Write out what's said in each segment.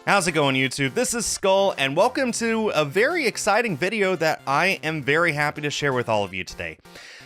How's it going, YouTube? This is Skull, and welcome to a very exciting video that I am very happy to share with all of you today.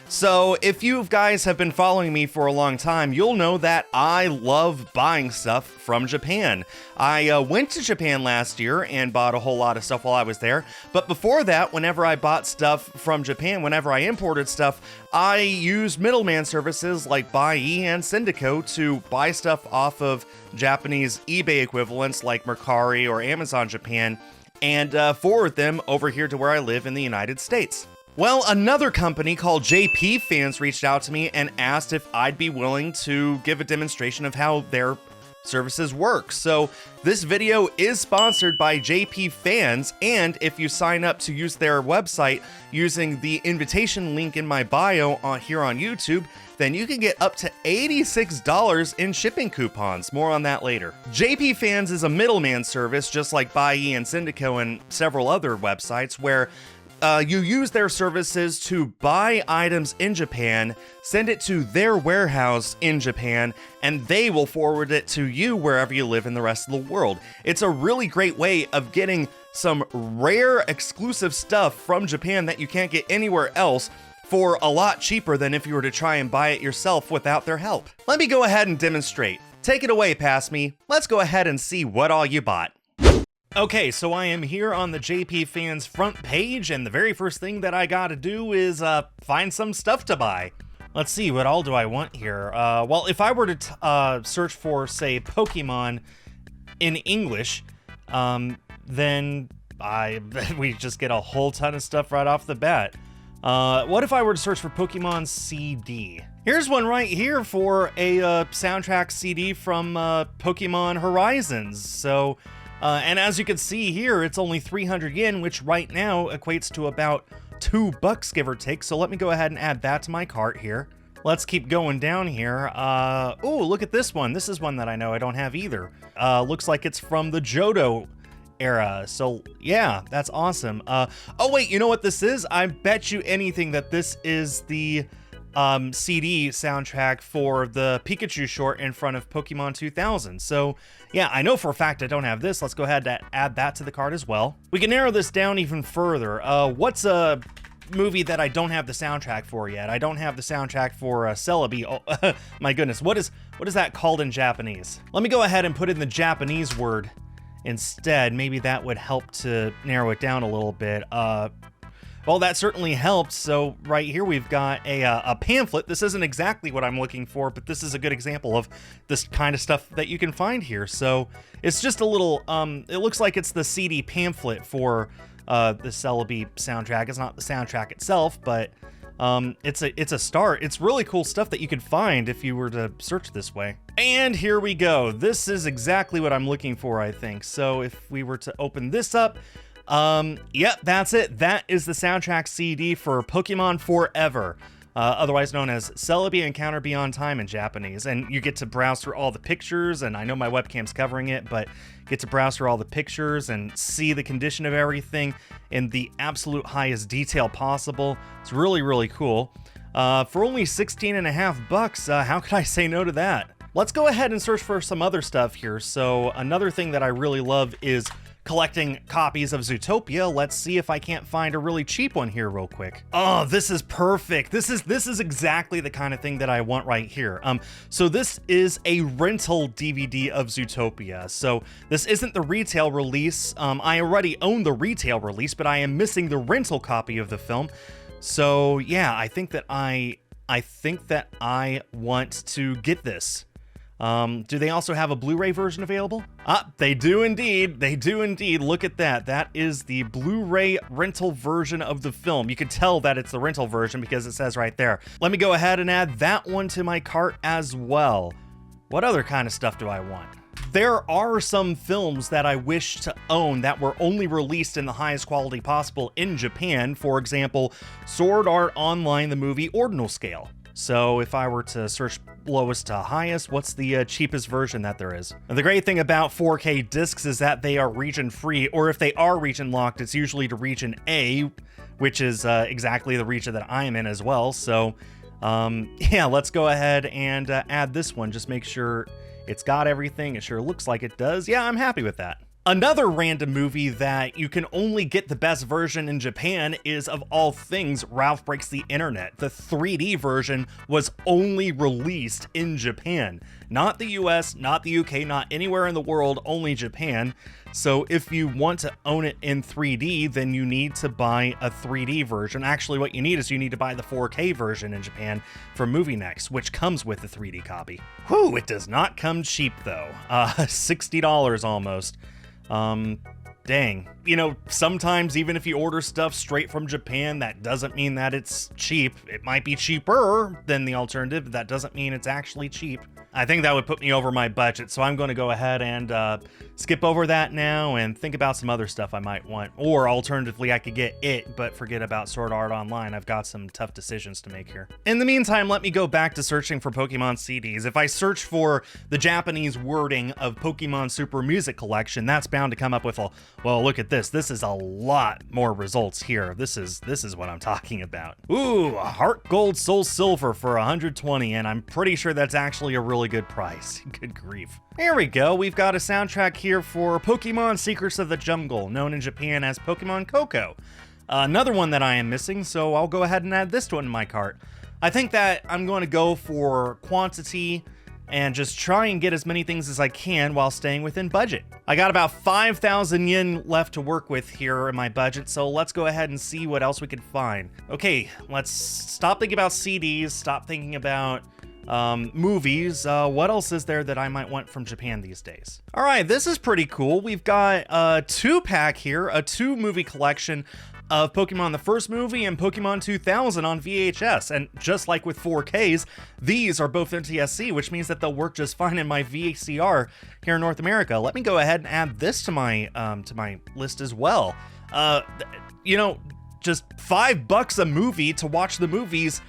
So, if you guys have been following me for a long time, you'll know that I love buying stuff from Japan. I went to Japan last year and bought a whole lot of stuff while I was there, but before that, whenever I bought stuff from Japan, whenever I imported stuff, I used middleman services like Buyee and Syndico to buy stuff off of Japanese eBay equivalents like Mercari or Amazon Japan and forward them over here to where I live in the United States. Well, another company called JP Fans reached out to me and asked if I'd be willing to give a demonstration of how their services work. So this video is sponsored by JP Fans, and if you sign up to use their website using the invitation link in my bio here on YouTube, then you can get up to $86 in shipping coupons. More on that later. JP Fans is a middleman service just like Buyee and Syndico and several other websites where you use their services to buy items in Japan, send it to their warehouse in Japan, and they will forward it to you wherever you live in the rest of the world. It's a really great way of getting some rare exclusive stuff from Japan that you can't get anywhere else for a lot cheaper than if you were to try and buy it yourself without their help. Let me go ahead and demonstrate. Take it away, past me. Let's go ahead and see what all you bought. Okay, so I am here on the JP Fans front page, and the very first thing that I gotta do is find some stuff to buy. Let's see, what all do I want here? Well, if I were to search for, say, Pokemon in English, then we just get a whole ton of stuff right off the bat. What if I were to search for Pokemon CD? Here's one right here for a soundtrack CD from Pokemon Horizons. So, and as you can see here, it's only 300 yen, which right now equates to about $2, give or take. So let me go ahead and add that to my cart here. Let's keep going down here. Oh, look at this one. This is one that I know I don't have either. Looks like it's from the Johto era. So yeah, that's awesome. Oh wait, you know what this is? I bet you anything that this is the CD soundtrack for the Pikachu short in front of Pokemon 2000. So yeah, I know for a fact I don't have this. Let's go ahead and add that to the cart as well. We can narrow this down even further. What's a movie that I don't have the soundtrack for yet? I don't have the soundtrack for Celebi. Oh, my goodness, what is that called in Japanese? Let me go ahead and put in the Japanese word instead. Maybe that would help to narrow it down a little bit. Well, that certainly helped. So right here we've got a pamphlet. This isn't exactly what I'm looking for, but this is a good example of this kind of stuff that you can find here. So it's just a little, it looks like it's the CD pamphlet for the Celebi soundtrack. It's not the soundtrack itself, but it's a start. It's really cool stuff that you could find if you were to search this way. And here we go. This is exactly what I'm looking for, I think. So if we were to open this up, yep, that's it. That is the soundtrack CD for Pokemon Forever, otherwise known as Celebi Encounter Beyond Time in Japanese. And you get to browse through all the pictures, and I know my webcam's covering it, but get to browse through all the pictures and see the condition of everything in the absolute highest detail possible. It's really, really cool. For only $16.50, how could I say no to that? Let's go ahead and search for some other stuff here. So another thing that I really love is collecting copies of Zootopia. Let's see if I can't find a really cheap one here real quick. Oh, this is perfect. This is exactly the kind of thing that I want right here. So this is a rental DVD of Zootopia. So this isn't the retail release. I already own the retail release, but I am missing the rental copy of the film. So yeah, I think that I want to get this. Do they also have a Blu-ray version available? They do indeed. They do indeed. Look at that. That is the Blu-ray rental version of the film. You can tell that it's the rental version because it says right there. Let me go ahead and add that one to my cart as well. What other kind of stuff do I want? There are some films that I wish to own that were only released in the highest quality possible in Japan. For example, Sword Art Online, the movie Ordinal Scale. So if I were to search lowest to highest, what's the cheapest version that there is? And the great thing about 4K discs is that they are region free, or if they are region locked, it's usually to region A, which is exactly the region that I am in as well. So yeah, let's go ahead and add this one. Just make sure it's got everything. It sure looks like it does. Yeah, I'm happy with that. Another random movie that you can only get the best version in Japan is, of all things, Ralph Breaks the Internet. The 3D version was only released in Japan. Not the US, not the UK, not anywhere in the world, only Japan. So if you want to own it in 3D, then you need to buy a 3D version. Actually, what you need is you need to buy the 4K version in Japan from MovieNext, which comes with the 3D copy. Whew, it does not come cheap though. $60 almost. Dang. You know, sometimes even if you order stuff straight from Japan, that doesn't mean that it's cheap. It might be cheaper than the alternative, but that doesn't mean it's actually cheap. I think that would put me over my budget, so I'm going to go ahead and skip over that now and think about some other stuff I might want. Or alternatively, I could get it, but forget about Sword Art Online. I've got some tough decisions to make here. In the meantime, let me go back to searching for Pokemon CDs. If I search for the Japanese wording of Pokemon Super Music Collection, that's bound to come up with a, well, look at this. This is a lot more results here. This is what I'm talking about. Ooh, Heart Gold Soul Silver for 120, and I'm pretty sure that's actually a really good price. Good grief. Here we go. We've got a soundtrack here for Pokemon Secrets of the Jungle, known in Japan as Pokemon Coco. Another one that I am missing, so I'll go ahead and add this one in my cart. I think that I'm going to go for quantity and just try and get as many things as I can while staying within budget. I got about 5,000 yen left to work with here in my budget, so let's go ahead and see what else we can find. Okay, let's stop thinking about CDs, stop thinking about movies. What else is there that I might want from Japan these days? All right, this is pretty cool. We've got a 2-pack here, a 2-movie collection of Pokemon the first movie and Pokemon 2000 on VHS. And just like with 4Ks, these are both NTSC, which means that they'll work just fine in my VCR here in North America. Let me go ahead and add this to my list as well. You know, just $5 a movie to watch the movies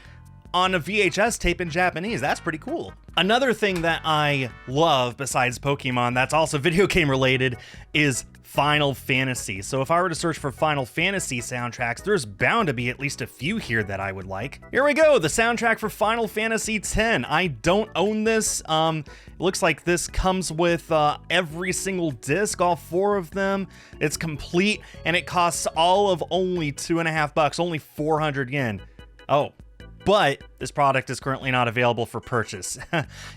on a VHS tape in Japanese. That's pretty cool. Another thing that I love besides Pokemon that's also video game related is Final Fantasy. So if I were to search for Final Fantasy soundtracks, there's bound to be at least a few here that I would like. Here we go, the soundtrack for Final Fantasy X. I don't own this. It looks like this comes with every single disc, all 4 of them. It's complete, and it costs all of only $2.50, only 400 yen. Oh. But this product is currently not available for purchase.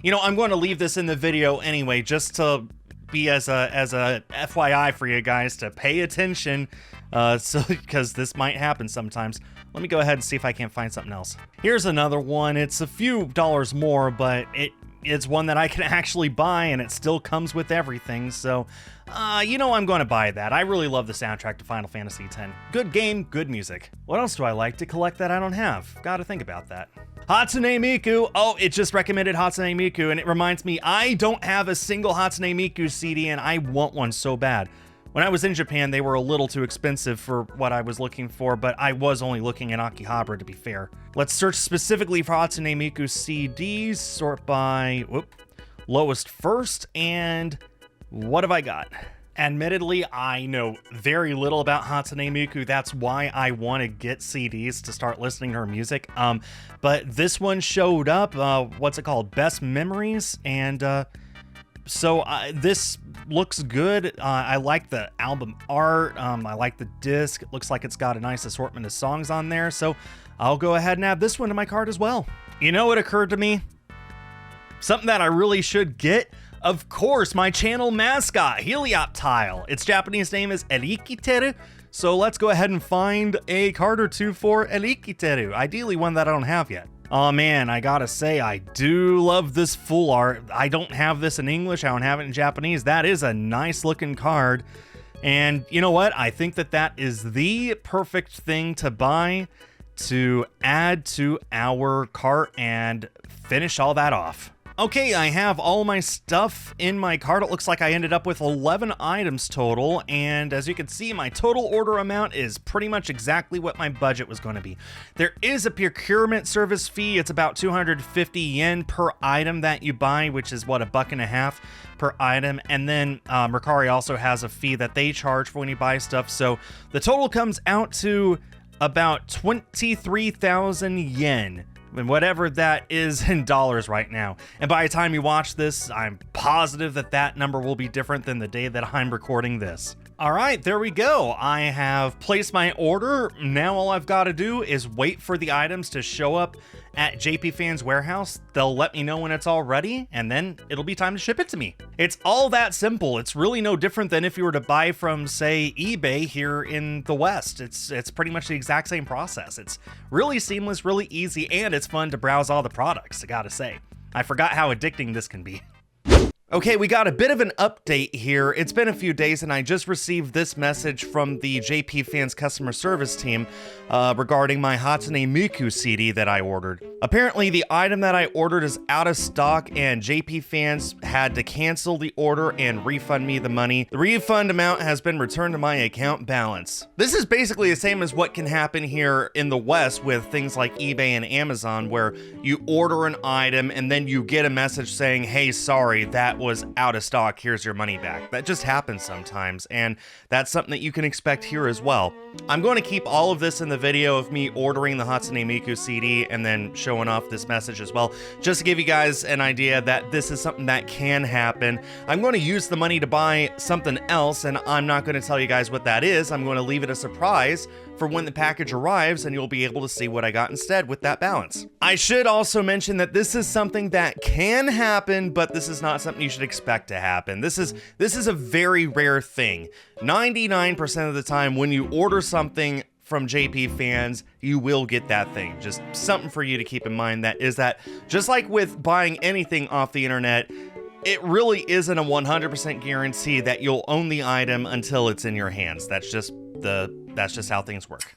You know, I'm going to leave this in the video anyway, just to be as a FYI for you guys to pay attention, because this might happen sometimes. Let me go ahead and see if I can't find something else. Here's another one. It's a few dollars more, but it's one that I can actually buy, and it still comes with everything, so you know, I'm going to buy that. I really love the soundtrack to Final Fantasy X. Good game, good music. What else do I like to collect that I don't have? Gotta think about that. Hatsune Miku. Oh, it just recommended Hatsune Miku, and it reminds me, I don't have a single Hatsune Miku CD, and I want one so bad. When I was in Japan, they were a little too expensive for what I was looking for, but I was only looking in Akihabara, to be fair. Let's search specifically for Hatsune Miku CDs, sort by lowest first, and what have I got? Admittedly, I know very little about Hatsune Miku. That's why I want to get CDs to start listening to her music. But this one showed up, what's it called? Best Memories, and so this looks good. I like the album art. I like the disc. It looks like it's got a nice assortment of songs on there. So I'll go ahead and add this one to my cart as well. You know what occurred to me? Something that I really should get? Of course, my channel mascot, Helioptile. Its Japanese name is Erikiteru. So let's go ahead and find a card or two for Erikiteru. Ideally one that I don't have yet. Oh man, I gotta say, I do love this full art. I don't have this in English, I don't have it in Japanese. That is a nice looking card. And you know what? I think that that is the perfect thing to buy to add to our cart and finish all that off. Okay, I have all my stuff in my cart. It looks like I ended up with 11 items total, and as you can see, my total order amount is pretty much exactly what my budget was going to be. There is a procurement service fee. It's about 250 yen per item that you buy, which is what, $1.50 per item, and then Mercari also has a fee that they charge for when you buy stuff, so the total comes out to about 23,000 yen. and whatever that is in dollars right now. And by the time you watch this, I'm positive that that number will be different than the day that I'm recording this. All right, there we go. I have placed my order. Now all I've got to do is wait for the items to show up at JP Fans Warehouse. They'll let me know when it's all ready, and then it'll be time to ship it to me. It's all that simple. It's really no different than if you were to buy from, say, eBay here in the West. It's pretty much the exact same process. It's really seamless, really easy, and it's fun to browse all the products, I gotta say. I forgot how addicting this can be. Okay, we got a bit of an update here. It's been a few days and I just received this message from the JP Fans customer service team regarding my Hatsune Miku CD that I ordered. Apparently, the item that I ordered is out of stock and JP Fans had to cancel the order and refund me the money. The refund amount has been returned to my account balance. This is basically the same as what can happen here in the West with things like eBay and Amazon, where you order an item and then you get a message saying, hey, sorry, that was out of stock, here's your money back. That just happens sometimes, and that's something that you can expect here as well. I'm going to keep all of this in the video of me ordering the Hatsune Miku CD and then showing off this message as well, just to give you guys an idea that this is something that can happen. I'm going to use the money to buy something else, and I'm not going to tell you guys what that is. I'm going to leave it a surprise for when the package arrives, and you'll be able to see what I got instead with that balance. I should also mention that this is something that can happen, but this is not something you should expect to happen. This is a very rare thing. 99% of the time when you order something from JP Fans, you will get that thing. Just something for you to keep in mind, that is that just like with buying anything off the internet, it really isn't a 100% guarantee that you'll own the item until it's in your hands. That's just how things work.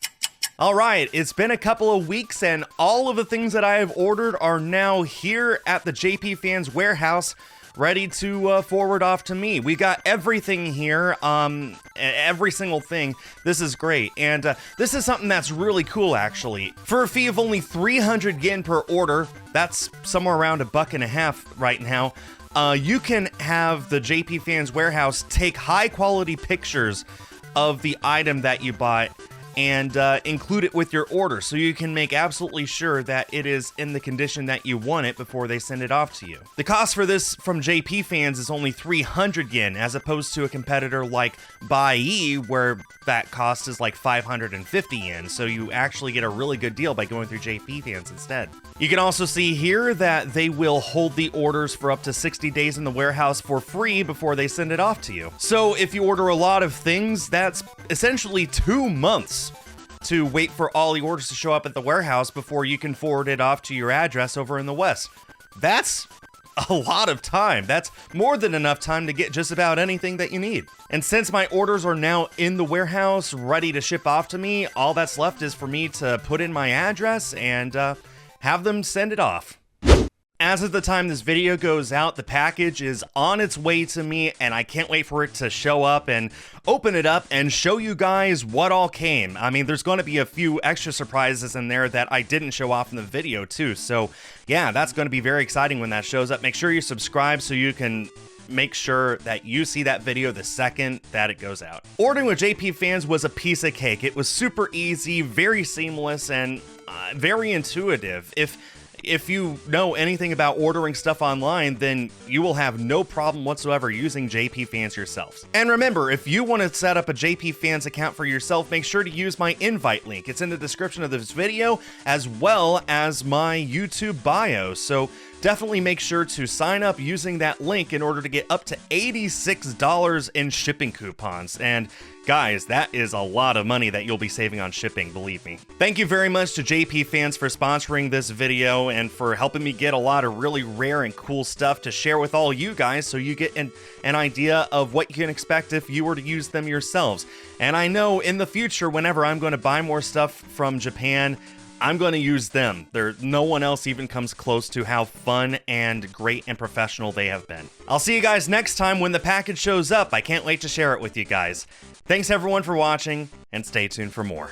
All right, it's been a couple of weeks and all of the things that I have ordered are now here at the JP Fans warehouse, ready to forward off to me. We got everything here, every single thing. This is great, and this is something that's really cool, actually. For a fee of only 300 yen per order, that's somewhere around $1.50 right now, you can have the JP Fans warehouse take high-quality pictures of the item that you bought and include it with your order, so you can make absolutely sure that it is in the condition that you want it before they send it off to you. The cost for this from JP Fans is only 300 yen, as opposed to a competitor like Bai, where that cost is like 550 yen, so you actually get a really good deal by going through JP Fans instead. You can also see here that they will hold the orders for up to 60 days in the warehouse for free before they send it off to you. So if you order a lot of things, that's essentially 2 months to wait for all the orders to show up at the warehouse before you can forward it off to your address over in the West. That's a lot of time. That's more than enough time to get just about anything that you need. And since my orders are now in the warehouse, ready to ship off to me, all that's left is for me to put in my address and have them send it off. As of the time this video goes out, the package is on its way to me, and I can't wait for it to show up and open it up and show you guys what all came. I mean, there's going to be a few extra surprises in there that I didn't show off in the video too, so yeah, that's going to be very exciting when that shows up. Make sure you subscribe so you can make sure that you see that video the second that it goes out. Ordering with JP Fans was a piece of cake. It was super easy, very seamless, and very intuitive. If you know anything about ordering stuff online, then you will have no problem whatsoever using JP Fans yourselves. And remember, if you want to set up a JP Fans account for yourself, make sure to use my invite link. It's in the description of this video, as well as my YouTube bio. So definitely make sure to sign up using that link in order to get up to $86 in shipping coupons. And guys, that is a lot of money that you'll be saving on shipping, believe me. Thank you very much to JP Fans for sponsoring this video and for helping me get a lot of really rare and cool stuff to share with all you guys, so you get an idea of what you can expect if you were to use them yourselves. And I know in the future, whenever I'm going to buy more stuff from Japan, I'm going to use them. No one else even comes close to how fun and great and professional they have been. I'll see you guys next time when the package shows up. I can't wait to share it with you guys. Thanks everyone for watching, and stay tuned for more.